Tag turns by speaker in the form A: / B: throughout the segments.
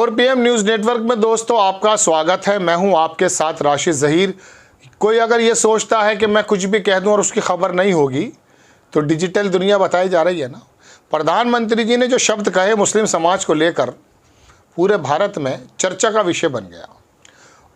A: और PM news network में दोस्तों आपका स्वागत है। मैं हूं आपके साथ राशिद ज़हीर। कोई अगर ये सोचता है कि मैं कुछ भी कह दूं और उसकी खबर नहीं होगी, तो डिजिटल दुनिया बताई जा रही है ना। प्रधानमंत्री जी ने जो शब्द कहे मुस्लिम समाज को लेकर, पूरे भारत में चर्चा का विषय बन गया।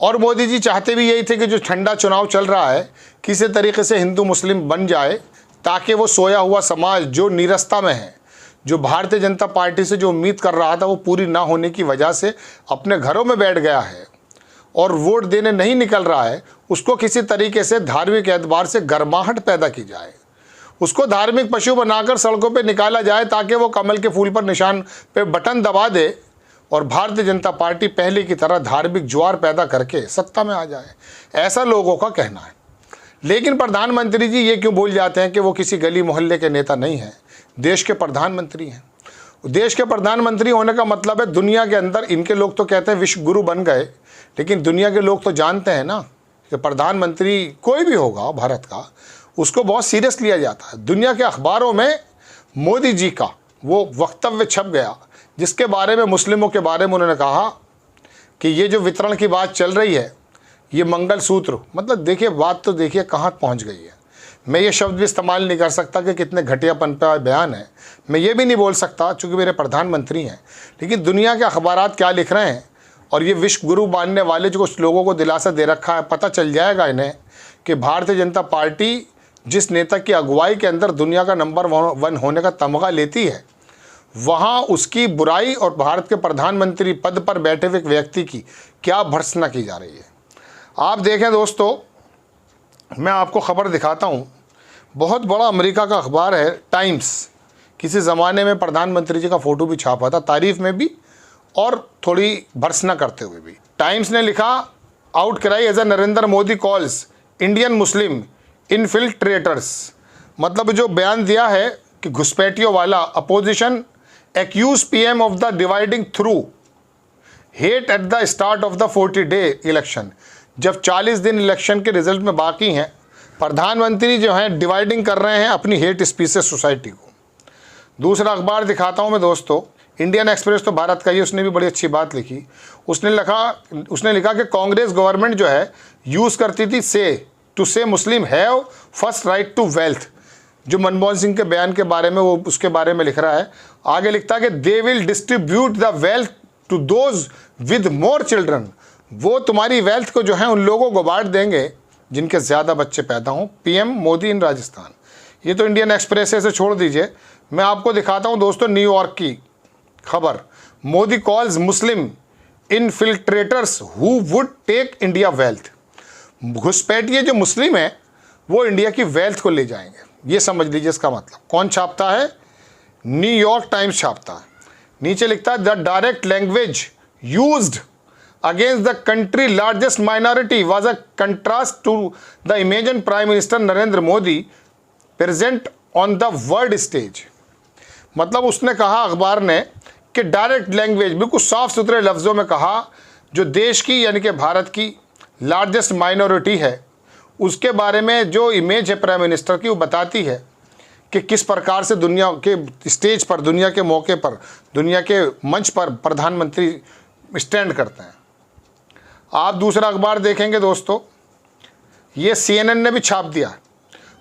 A: और मोदी जी चाहते भी यही थे कि जो ठंडा चुनाव चल रहा है किसी तरीके से हिंदू मुस्लिम बन जाए, ताकि वो सोया हुआ समाज जो नीरसता में है, जो भारतीय जनता पार्टी से जो उम्मीद कर रहा था वो पूरी ना होने की वजह से अपने घरों में बैठ गया है और वोट देने नहीं निकल रहा है, उसको किसी तरीके से धार्मिक एतबार से गर्माहट पैदा की जाए, उसको धार्मिक पशु बनाकर सड़कों पे निकाला जाए ताकि वो कमल के फूल पर निशान पे बटन दबा दे और भारतीय जनता पार्टी पहले की तरह धार्मिक ज्वार पैदा करके सत्ता में आ जाए, ऐसा लोगों का कहना है। लेकिन प्रधानमंत्री जी ये क्यों भूल जाते हैं कि वो किसी गली मोहल्ले के नेता नहीं हैं, देश के प्रधानमंत्री हैं। देश के प्रधानमंत्री होने का मतलब है दुनिया के अंदर, इनके लोग तो कहते हैं विश्व गुरु बन गए, लेकिन दुनिया के लोग तो जानते हैं ना कि प्रधानमंत्री कोई भी होगा भारत का, उसको बहुत सीरियस लिया जाता है। दुनिया के अखबारों में मोदी जी का वो वक्तव्य छप गया जिसके बारे में मुस्लिमों के बारे में उन्होंने कहा कि ये जो वितरण की बात चल रही है, ये मंगलसूत्र, मतलब देखिए बात तो देखिए कहाँ पहुँच गई है। मैं ये शब्द भी इस्तेमाल नहीं कर सकता कि कितने घटियापन का बयान है। मैं ये भी नहीं बोल सकता चूँकि मेरे प्रधानमंत्री हैं, लेकिन दुनिया के अखबारात क्या लिख रहे हैं और ये विश्व गुरु मानने वाले जो कुछ लोगों को दिलासा दे रखा है, पता चल जाएगा इन्हें कि भारतीय जनता पार्टी जिस नेता की अगुवाई के अंदर दुनिया का नंबर 1 होने का तमगा लेती है, वहाँ उसकी बुराई और भारत के प्रधानमंत्री पद पर बैठे हुए व्यक्ति की क्या भर्त्सना की जा रही है। आप देखें दोस्तों, मैं आपको खबर दिखाता हूँ। बहुत बड़ा अमेरिका का अखबार है टाइम्स, किसी ज़माने में प्रधानमंत्री जी का फ़ोटो भी छापा था, तारीफ़ में भी और थोड़ी भर्त्सना करते हुए भी। टाइम्स ने लिखा, outcry as a Narendra Modi calls Indian Muslim infiltrators. मतलब जो बयान दिया है कि घुसपैठियों वाला, opposition accuse PM of the dividing through hate at the start of the 40-day election. जब 40 दिन इलेक्शन के रिजल्ट में बाकी हैं, प्रधानमंत्री जो हैं डिवाइडिंग कर रहे हैं अपनी हेट स्पीच से सोसाइटी को। दूसरा अखबार दिखाता हूं मैं दोस्तों, इंडियन एक्सप्रेस तो भारत का ही, उसने भी बड़ी अच्छी बात लिखी। उसने लिखा कि कांग्रेस गवर्नमेंट जो है यूज़ करती थी to say Muslim have first right to wealth. जो मनमोहन सिंह के बयान के बारे में वो उसके बारे में लिख रहा है। आगे लिखता है कि they will distribute the wealth to those with more children. वो तुम्हारी वेल्थ को जो है उन लोगों को बांट देंगे जिनके ज़्यादा बच्चे पैदा हों। पीएम मोदी इन राजस्थान। ये तो इंडियन एक्सप्रेस से छोड़ दीजिए, मैं आपको दिखाता हूँ दोस्तों न्यूयॉर्क की खबर। Modi calls Muslim infiltrators who would take India wealth. घुसपैठिए जो मुस्लिम हैं वो इंडिया की वेल्थ को ले जाएंगे, ये समझ लीजिए इसका मतलब। कौन छापता है? न्यूयॉर्क टाइम्स छापता है। नीचे लिखता है the direct language used against the country largest minority was a contrast to the imagined Prime Minister Narendra Modi present on the world stage। मतलब उसने कहा अखबार ने कि डायरेक्ट लैंग्वेज, बिल्कुल साफ सुथरे लफ्ज़ों में कहा, जो देश की यानी कि भारत की लार्जेस्ट माइनॉरिटी है उसके बारे में जो इमेज है प्राइम मिनिस्टर की, वो बताती है कि किस प्रकार से दुनिया के स्टेज पर, दुनिया के मौके पर, दुनिया के मंच पर प्रधानमंत्री स्टैंड करते हैं। आप दूसरा अखबार देखेंगे दोस्तों, ये CNN ने भी छाप दिया,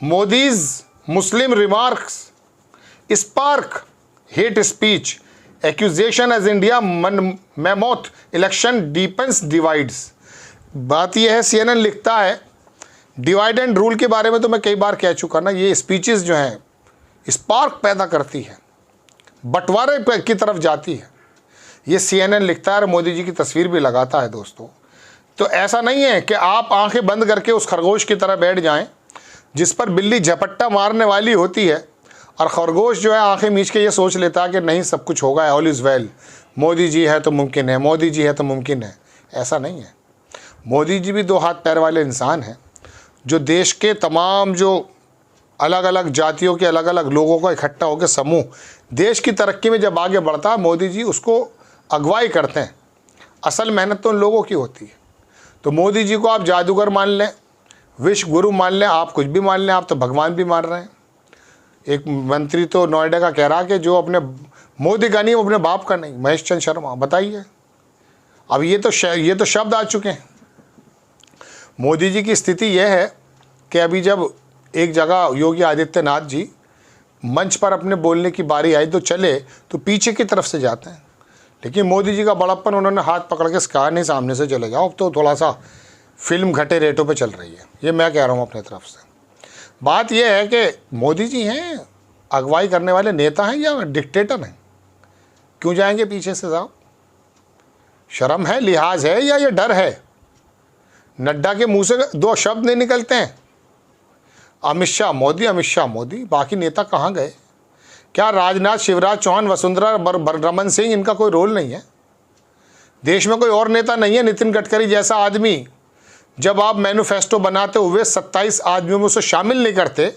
A: Modi's Muslim remarks spark hate speech accusation as India mammoth election deepens divides. बात यह है, CNN लिखता है डिवाइड एंड रूल के बारे में तो मैं कई बार कह चुका ना, ये स्पीचेस जो हैं स्पार्क पैदा करती है, बंटवारे की तरफ जाती है। ये CNN लिखता है और मोदी जी की तस्वीर भी लगाता है दोस्तों। तो ऐसा नहीं है कि आप आंखें बंद करके उस खरगोश की तरह बैठ जाएं जिस पर बिल्ली झपट्टा मारने वाली होती है और खरगोश जो है आंखें मीच के ये सोच लेता है कि नहीं सब कुछ होगा, all is well, Modi ji है तो मुमकिन है, मोदी जी है तो मुमकिन है। ऐसा नहीं है। मोदी जी भी 2 हाथ पैर वाले इंसान हैं जो देश के तमाम जो अलग अलग जातियों के अलग अलग लोगों का इकट्ठा होकर समूह देश की तरक्की में जब आगे बढ़ता है, मोदी जी उसको अगुवाई करते हैं। असल मेहनत तो उन लोगों की होती है। तो मोदी जी को आप जादूगर मान लें, विश्व गुरु मान लें, आप कुछ भी मान लें, आप तो भगवान भी मान रहे हैं। एक मंत्री तो नोएडा का कह रहा कि जो अपने मोदी का नहीं वो अपने बाप का नहीं, महेश चंद्र शर्मा। बताइए अब ये तो शब्द आ चुके हैं। मोदी जी की स्थिति यह है कि अभी जब एक जगह योगी आदित्यनाथ जी मंच पर अपने बोलने की बारी आई तो चले तो पीछे की तरफ से जाते हैं, लेकिन मोदी जी का बड़प्पन, उन्होंने हाथ पकड़ के कहा नहीं सामने से चले जाओ। अब तो थोड़ा सा फिल्म घटे रेटों पे चल रही है, ये मैं कह रहा हूँ अपने तरफ से। बात यह है कि मोदी जी हैं अगुवाई करने वाले नेता हैं या डिक्टेटर हैं? क्यों जाएंगे पीछे से साहब? शर्म है, लिहाज है या ये डर है? नड्डा के मुंह से 2 शब्द नहीं निकलते हैं, अमित शाह मोदी, अमित शाह मोदी। बाकी नेता कहाँ गए? क्या राजनाथ, शिवराज चौहान, वसुंधरा, रमन सिंह, इनका कोई रोल नहीं है? देश में कोई और नेता नहीं है नितिन गडकरी जैसा आदमी? जब आप मैनिफेस्टो बनाते हुए 27 आदमियों में उसे शामिल नहीं करते,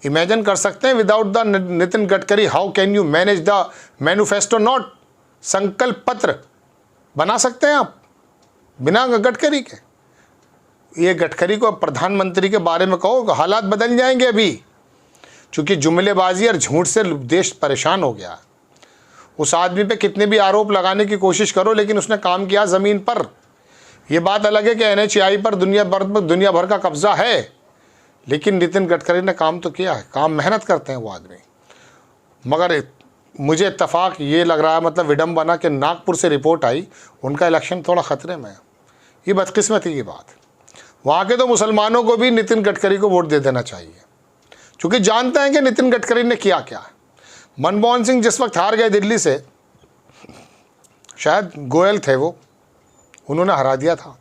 A: इमेजिन कर सकते हैं without the Nitin Gadkari how can you manage the manifesto? Not संकल्प पत्र बना सकते हैं आप बिना गडकरी के? ये गडकरी को प्रधानमंत्री के बारे में कहो, हालात बदल जाएंगे अभी, क्योंकि जुमलेबाजी और झूठ से देश परेशान हो गया। उस आदमी पे कितने भी आरोप लगाने की कोशिश करो, लेकिन उसने काम किया ज़मीन पर। यह बात अलग है कि NHAI पर दुनिया भर का कब्जा है, लेकिन नितिन गडकरी ने काम तो किया है, काम मेहनत करते हैं वो आदमी। मगर मुझे इत्तफाक ये लग रहा है, मतलब विडम्बना के नागपुर से रिपोर्ट आई, उनका इलेक्शन थोड़ा ख़तरे में है। ये बदकिस्मती की बात। वहाँ के तो मुसलमानों को भी नितिन गडकरी को वोट दे देना चाहिए, क्योंकि जानते हैं कि नितिन गडकरी ने किया क्या है। मनमोहन सिंह जिस वक्त हार गए दिल्ली से, शायद गोयल थे वो, उन्होंने हरा दिया था,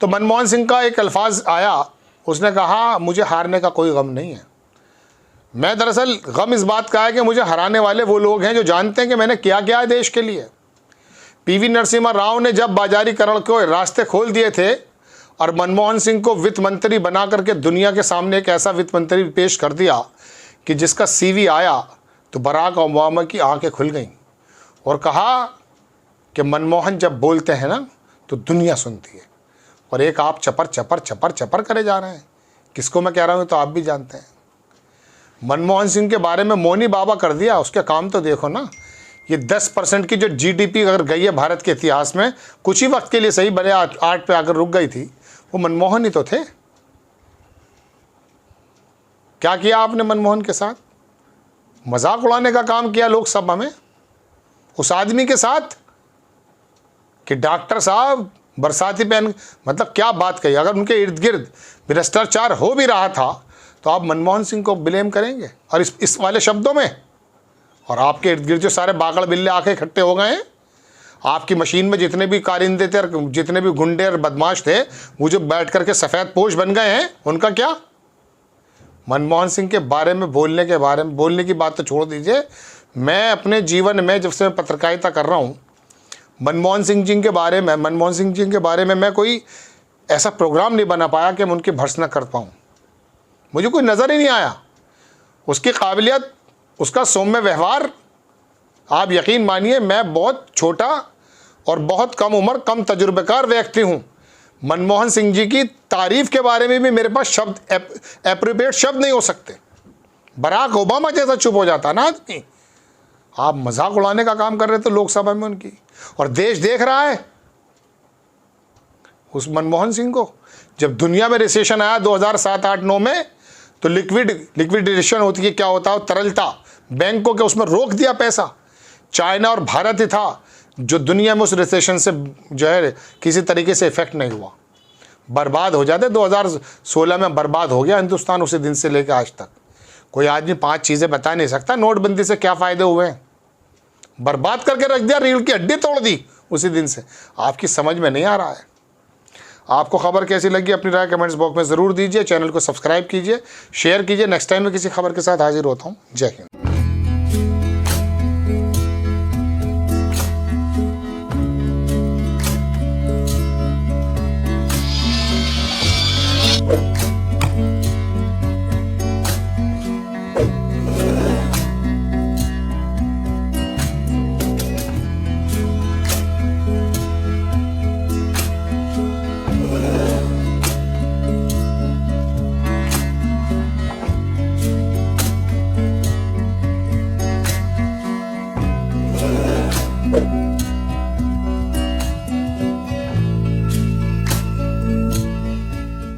A: तो मनमोहन सिंह का एक अल्फाज आया, उसने कहा मुझे हारने का कोई गम नहीं है। मैं दरअसल गम इस बात का है कि मुझे हराने वाले वो लोग हैं जो जानते हैं कि मैंने क्या किया है देश के लिए। PV नरसिम्हा राव ने जब बाजारीकरण को रास्ते खोल दिए थे और मनमोहन सिंह को वित्त मंत्री बना करके दुनिया के सामने एक ऐसा वित्त मंत्री पेश कर दिया कि जिसका CV आया, तो बराक ओबामा की आंखें खुल गईं और कहा कि मनमोहन जब बोलते हैं ना तो दुनिया सुनती है। और एक आप चपर चपर चपर चपर करे जा रहे हैं। किसको मैं कह रहा हूँ तो आप भी जानते हैं। मनमोहन सिंह के बारे में मौनी बाबा कर दिया, उसके काम तो देखो ना। ये 10% की जो GDP अगर गई है भारत के इतिहास में, कुछ ही वक्त के लिए सही, भले 8 पे आकर रुक गई थी, वो मनमोहन ही तो थे। क्या किया आपने मनमोहन के साथ? मजाक उड़ाने का काम किया लोकसभा में उस आदमी के साथ कि डॉक्टर साहब बरसाती पहन, मतलब क्या बात कही। अगर उनके इर्द गिर्द भ्रष्टाचार हो भी रहा था तो आप मनमोहन सिंह को ब्लेम करेंगे और इस वाले शब्दों में? और आपके इर्द गिर्द जो सारे बागड़ बिल्ले आके इकट्ठे हो गए हैं, आपकी मशीन में जितने भी कारिंदे थे, जितने भी गुंडे और बदमाश थे, वो जो बैठ करके सफ़ेद पोश बन गए हैं, उनका क्या? मनमोहन सिंह के बारे में बोलने की बात तो छोड़ दीजिए। मैं अपने जीवन में जब से मैं पत्रकारिता कर रहा हूँ, मनमोहन सिंह जी के बारे में मैं कोई ऐसा प्रोग्राम नहीं बना पाया कि मैं उनकी भर्त्सना कर पाऊँ। मुझे कोई नज़र ही नहीं आया। उसकी काबिलियत, उसका सौम्य व्यवहार, आप यकीन मानिए मैं बहुत छोटा और बहुत कम उम्र, कम तजुर्बेकार व्यक्ति हूँ। मनमोहन सिंह जी की तारीफ के बारे में भी मेरे पास शब्द, एप्रोप्रिएट शब्द नहीं हो सकते। बराक ओबामा जैसा चुप हो जाता ना आदमी। आप मजाक उड़ाने का काम कर रहे थे लोकसभा में उनकी, और देश देख रहा है उस मनमोहन सिंह को। जब दुनिया में रिसेशन आया 2007-8-9 में, तो लिक्विडेशन होती है, क्या होता है, तरलता, बैंकों के उसमें रोक दिया पैसा। चाइना और भारत ही था जो दुनिया में उस रिसेशन से जो है किसी तरीके से इफेक्ट नहीं हुआ। बर्बाद हो जाते। 2016 में बर्बाद हो गया हिंदुस्तान उसी दिन से लेकर आज तक। कोई आदमी 5 चीज़ें बता नहीं सकता नोटबंदी से क्या फ़ायदे हुए हैं। बर्बाद करके रख दिया, रीढ़ की हड्डी तोड़ दी उसी दिन से। आपकी समझ में नहीं आ रहा है। आपको खबर कैसी लगी अपनी राय कमेंट्स बॉक्स में ज़रूर दीजिए। चैनल को सब्सक्राइब कीजिए, शेयर कीजिए। नेक्स्ट टाइम मैं किसी खबर के साथ हाजिर होता हूँ। जय हिंद।